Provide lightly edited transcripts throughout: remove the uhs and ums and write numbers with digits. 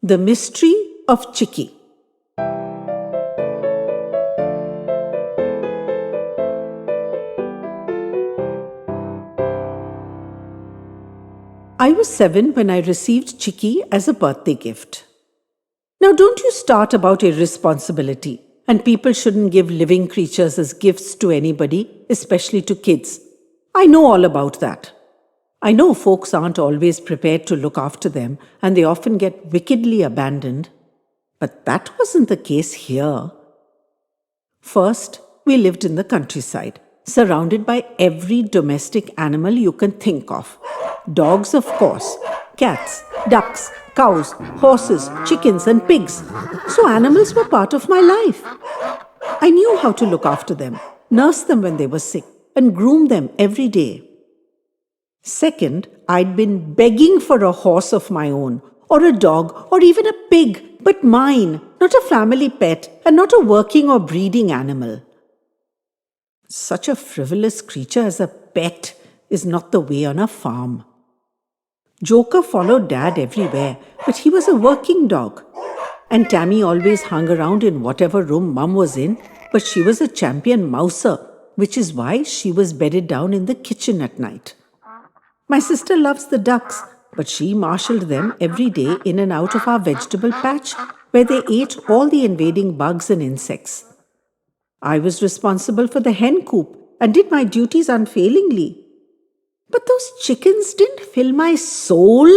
The Mystery of Chicky. I was 7 when I received Chikki as a birthday gift. Now, don't you start about irresponsibility, and people shouldn't give living creatures as gifts to anybody, especially to kids. I know all about that. I know folks aren't always prepared to look after them, and they often get wickedly abandoned. But that wasn't the case here. First, we lived in the countryside, surrounded by every domestic animal you can think of. Dogs, of course, cats, ducks, cows, horses, chickens, and pigs. So animals were part of my life. I knew how to look after them, nurse them when they were sick, and groom them every day. Second, I'd been begging for a horse of my own, or a dog, or even a pig, but mine, not a family pet, and not a working or breeding animal. Such a frivolous creature as a pet is not the way on a farm. Joker followed Dad everywhere, but he was a working dog. And Tammy always hung around in whatever room Mum was in, but she was a champion mouser, which is why she was bedded down in the kitchen at night. My sister loves the ducks, but she marshaled them every day in and out of our vegetable patch, where they ate all the invading bugs and insects. I was responsible for the hen coop and did my duties unfailingly. But those chickens didn't fill my soul.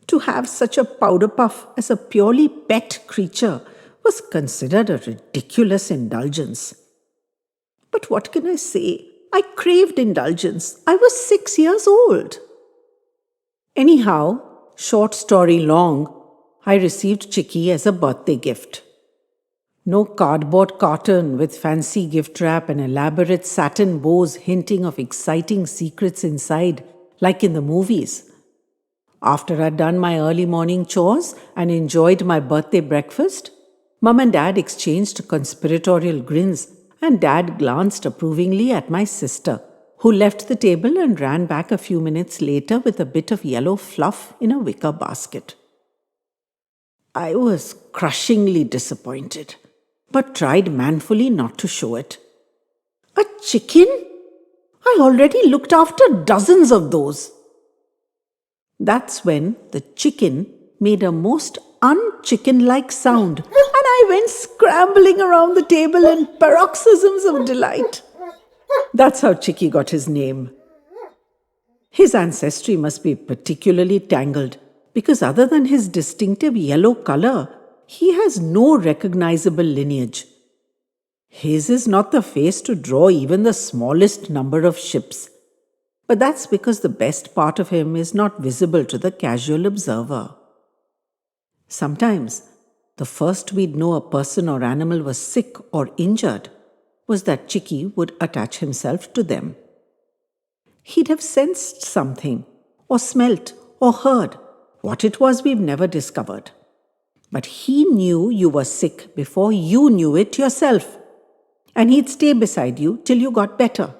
To have such a powder puff as a purely pet creature was considered a ridiculous indulgence. But what can I say? I craved indulgence. I was 6 years old. Anyhow, short story long, I received Chikki as a birthday gift. No cardboard carton with fancy gift wrap and elaborate satin bows hinting of exciting secrets inside, like in the movies. After I'd done my early morning chores and enjoyed my birthday breakfast, Mum and Dad exchanged conspiratorial grins, and Dad glanced approvingly at my sister, who left the table and ran back a few minutes later with a bit of yellow fluff in a wicker basket. I was crushingly disappointed, but tried manfully not to show it. A chicken? I already looked after dozens of those. That's when the chicken made a most un-chicken-like sound, and I went scrambling around the table in paroxysms of delight. That's how Chikki got his name. His ancestry must be particularly tangled, because other than his distinctive yellow color, he has no recognizable lineage. His is not the face to draw even the smallest number of ships. But that's because the best part of him is not visible to the casual observer. Sometimes, the first we'd know a person or animal was sick or injured was that Chikki would attach himself to them. He'd have sensed something, or smelt, or heard. What it was we've never discovered. But he knew you were sick before you knew it yourself, and he'd stay beside you till you got better.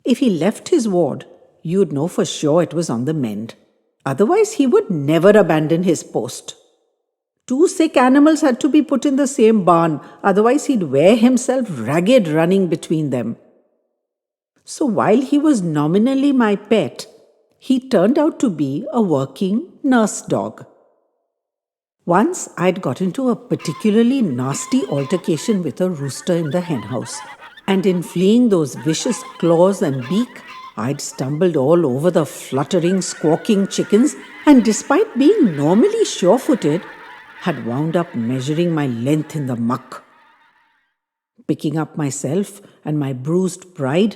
If he left his ward, you'd know for sure it was on the mend. Otherwise, he would never abandon his post. 2 sick animals had to be put in the same barn, otherwise he'd wear himself ragged running between them. So while he was nominally my pet, he turned out to be a working nurse dog. Once I'd got into a particularly nasty altercation with a rooster in the henhouse, and in fleeing those vicious claws and beak, I'd stumbled all over the fluttering, squawking chickens, and despite being normally sure-footed, had wound up measuring my length in the muck. Picking up myself and my bruised pride,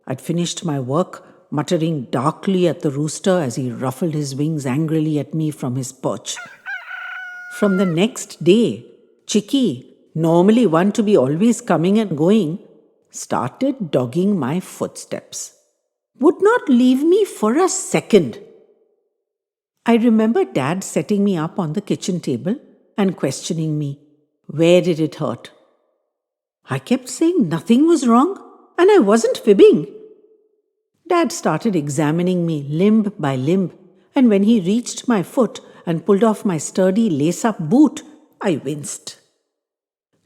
I'd finished my work, muttering darkly at the rooster as he ruffled his wings angrily at me from his perch. From the next day, Chikki, normally one to be always coming and going, started dogging my footsteps. Would not leave me for a second. I remember Dad setting me up on the kitchen table and questioning me, where did it hurt? I kept saying nothing was wrong, and I wasn't fibbing. Dad started examining me limb by limb, and when he reached my foot, and pulled off my sturdy lace-up boot, I winced.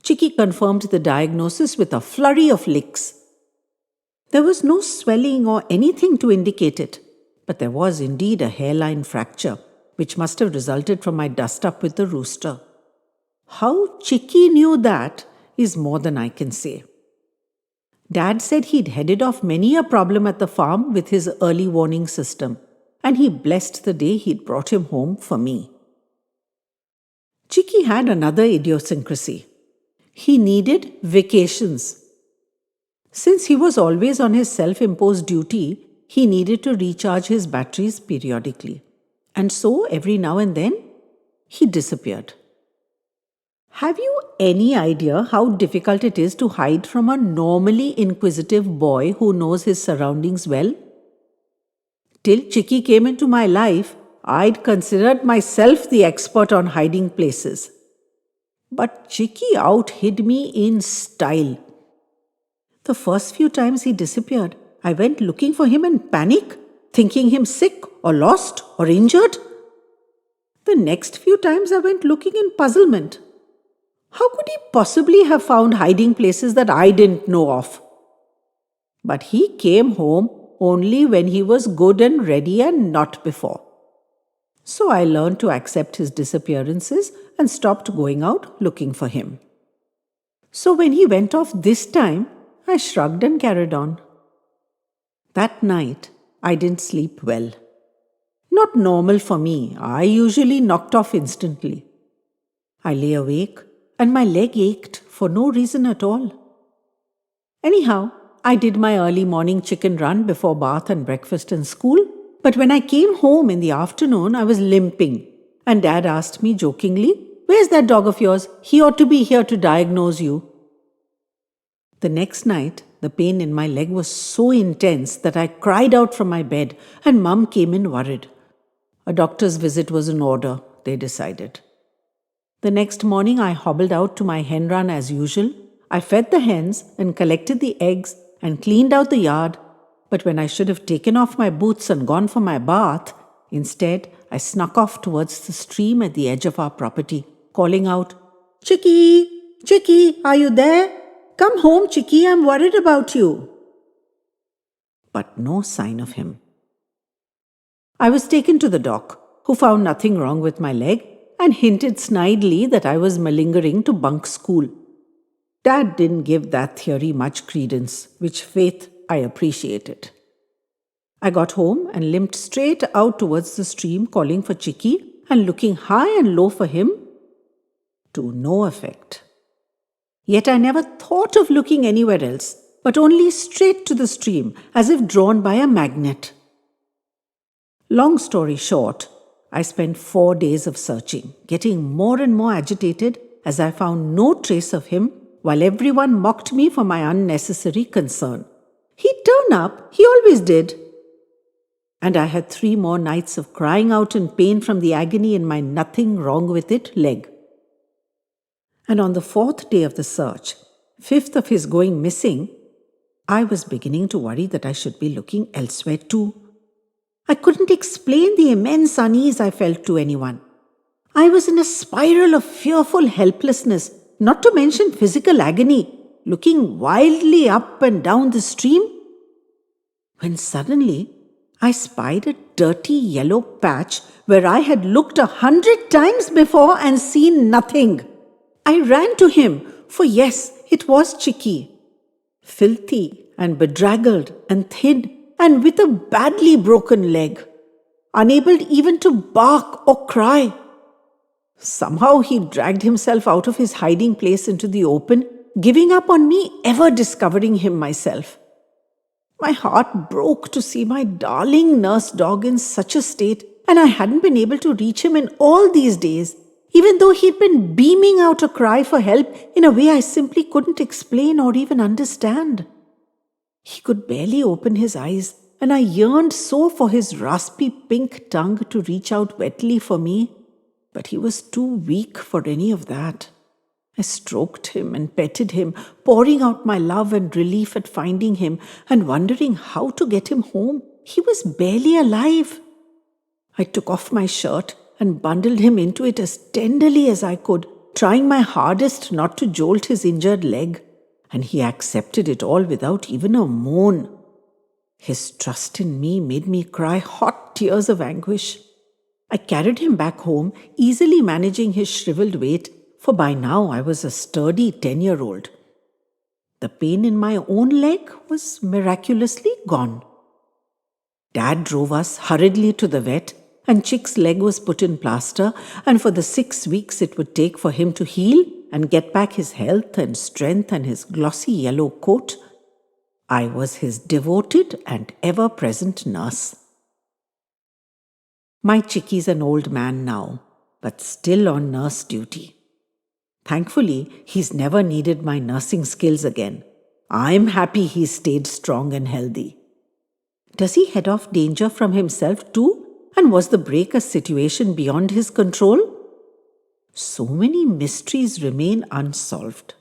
Chikki confirmed the diagnosis with a flurry of licks. There was no swelling or anything to indicate it, but there was indeed a hairline fracture, which must have resulted from my dust-up with the rooster. How Chikki knew that is more than I can say. Dad said he'd headed off many a problem at the farm with his early warning system, and he blessed the day he'd brought him home for me. Chikki had another idiosyncrasy. He needed vacations. Since he was always on his self-imposed duty, he needed to recharge his batteries periodically. And so, every now and then, he disappeared. Have you any idea how difficult it is to hide from a normally inquisitive boy who knows his surroundings well? Till Chikki came into my life, I'd considered myself the expert on hiding places. But Chikki out-hid me in style. The first few times he disappeared, I went looking for him in panic, thinking him sick or lost or injured. The next few times I went looking in puzzlement. How could he possibly have found hiding places that I didn't know of? But he came home only when he was good and ready and not before. So I learned to accept his disappearances and stopped going out looking for him. So when he went off this time, I shrugged and carried on. That night, I didn't sleep well. Not normal for me. I usually knocked off instantly. I lay awake and my leg ached for no reason at all. Anyhow, I did my early morning chicken run before bath and breakfast and school, but when I came home in the afternoon, I was limping, and Dad asked me jokingly, "Where's that dog of yours? He ought to be here to diagnose you." The next night, the pain in my leg was so intense that I cried out from my bed, and Mum came in worried. A doctor's visit was in order, they decided. The next morning, I hobbled out to my hen run as usual. I fed the hens and collected the eggs and cleaned out the yard. But when I should have taken off my boots and gone for my bath, instead, I snuck off towards the stream at the edge of our property, calling out, "Chikki! Chikki, are you there? Come home, Chikki, I'm worried about you." But no sign of him. I was taken to the doc, who found nothing wrong with my leg and hinted snidely that I was malingering to bunk school. Dad didn't give that theory much credence, which faith I appreciated. I got home and limped straight out towards the stream, calling for Chikki and looking high and low for him, to no effect. Yet I never thought of looking anywhere else, but only straight to the stream, as if drawn by a magnet. Long story short, I spent 4 days of searching, getting more and more agitated as I found no trace of him, while everyone mocked me for my unnecessary concern. He'd turn up, he always did. And I had 3 more nights of crying out in pain from the agony in my nothing wrong with it leg. And on the 4th day of the search, 5th of his going missing, I was beginning to worry that I should be looking elsewhere too. I couldn't explain the immense unease I felt to anyone. I was in a spiral of fearful helplessness, not to mention physical agony, looking wildly up and down the stream, when suddenly I spied a dirty yellow patch where I had looked 100 times before and seen nothing. I ran to him, for yes, it was Chikki. Filthy and bedraggled and thin and with a badly broken leg, unable even to bark or cry. Somehow he dragged himself out of his hiding place into the open, giving up on me ever discovering him myself. My heart broke to see my darling nurse dog in such a state, and I hadn't been able to reach him in all these days, even though he'd been beaming out a cry for help in a way I simply couldn't explain or even understand. He could barely open his eyes, and I yearned so for his raspy pink tongue to reach out wetly for me, but he was too weak for any of that. I stroked him and petted him, pouring out my love and relief at finding him and wondering how to get him home. He was barely alive. I took off my shirt and bundled him into it as tenderly as I could, trying my hardest not to jolt his injured leg, and he accepted it all without even a moan. His trust in me made me cry hot tears of anguish. I carried him back home, easily managing his shriveled weight, for by now I was a sturdy 10-year-old. The pain in my own leg was miraculously gone. Dad drove us hurriedly to the vet, and Chick's leg was put in plaster, and for the 6 weeks it would take for him to heal and get back his health and strength and his glossy yellow coat, I was his devoted and ever-present nurse. My Chicky's an old man now, but still on nurse duty. Thankfully, he's never needed my nursing skills again. I'm happy he's stayed strong and healthy. Does he head off danger from himself too? And was the break a situation beyond his control? So many mysteries remain unsolved.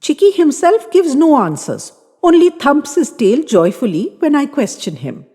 Chikki himself gives no answers, only thumps his tail joyfully when I question him.